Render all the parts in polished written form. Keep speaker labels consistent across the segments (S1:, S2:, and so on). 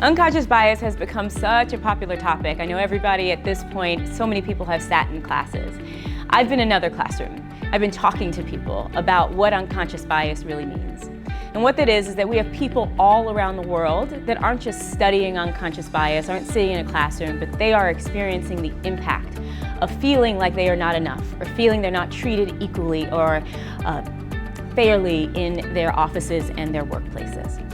S1: Unconscious bias has become such a popular topic. I know everybody at this point, so many people have sat in classes. I've been in another classroom. I've been talking to people about what unconscious bias really means. And what that is that we have people all around the world that aren't just studying unconscious bias, aren't sitting in a classroom, but they are experiencing the impact of feeling like they are not enough, or feeling they're not treated equally or fairly in their offices and their workplaces.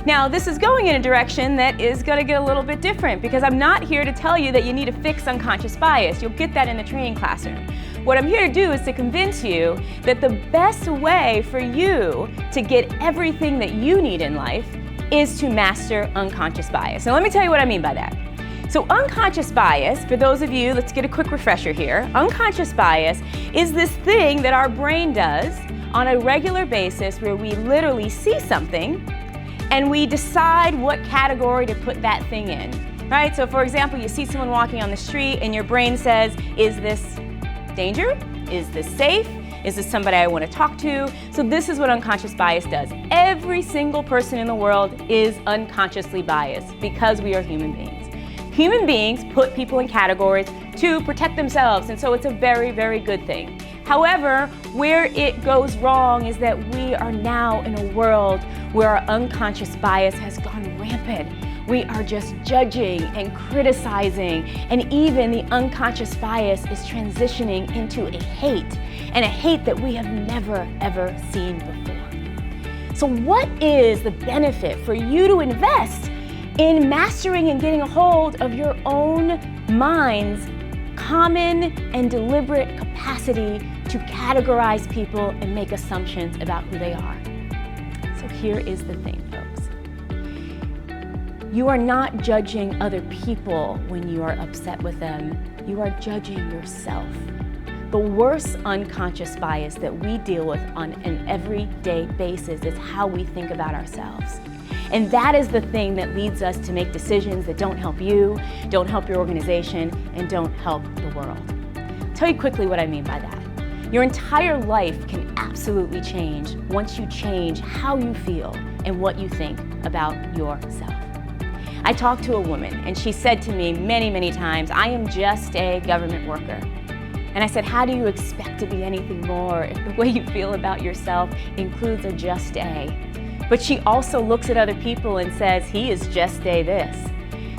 S1: Now, this is going in a direction that is going to get a little bit different, because I'm not here to tell you that you need to fix unconscious bias. You'll get that in the training classroom. What I'm here to do is to convince you that the best way for you to get everything that you need in life is to master unconscious bias. Now, let me tell you what I mean by that. So unconscious bias, for those of you, let's get a quick refresher here. Unconscious bias is this thing that our brain does on a regular basis where we literally see something and we decide what category to put that thing in, right? So for example, you see someone walking on the street and your brain says, is this danger? Is this safe? Is this somebody I want to talk to? So this is what unconscious bias does. Every single person in the world is unconsciously biased because we are human beings. Human beings put people in categories to protect themselves, and so it's a very, very good thing. However, where it goes wrong is that we are now in a world where our unconscious bias has gone rampant. We are just judging and criticizing, and even the unconscious bias is transitioning into a hate, and a hate that we have never, ever seen before. So what is the benefit for you to invest in mastering and getting a hold of your own mind's common and deliberate capacity to categorize people and make assumptions about who they are? So here is the thing, folks. You are not judging other people when you are upset with them. You are judging yourself. The worst unconscious bias that we deal with on an everyday basis is how we think about ourselves. And that is the thing that leads us to make decisions that don't help you, don't help your organization, and don't help the world. I'll tell you quickly what I mean by that. Your entire life can absolutely change once you change how you feel and what you think about yourself. I talked to a woman and she said to me many, many times, I am just a government worker. And I said, how do you expect to be anything more if the way you feel about yourself includes a just a? But she also looks at other people and says, he is just a this.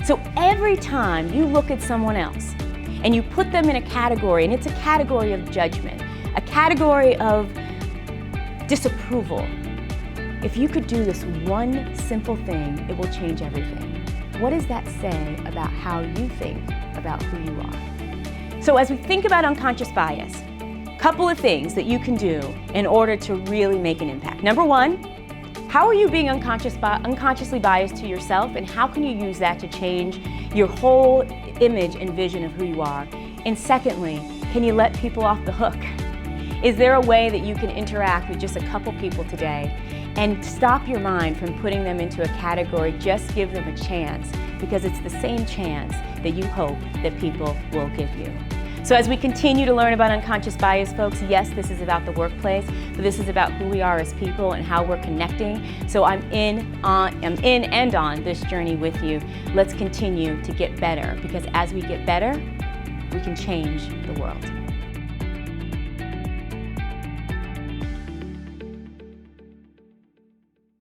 S1: So every time you look at someone else and you put them in a category, and it's a category of judgment, a category of disapproval, if you could do this one simple thing, it will change everything. What does that say about how you think about who you are? So as we think about unconscious bias, a couple of things that you can do in order to really make an impact. Number one, how are you being unconsciously biased to yourself, and how can you use that to change your whole image and vision of who you are? And secondly, can you let people off the hook? Is there a way that you can interact with just a couple people today and stop your mind from putting them into a category? Just give them a chance, because it's the same chance that you hope that people will give you. So as we continue to learn about unconscious bias, folks, yes, this is about the workplace, but this is about who we are as people and how we're connecting. So I'm in and on this journey with you. Let's continue to get better, because as we get better, we can change the world.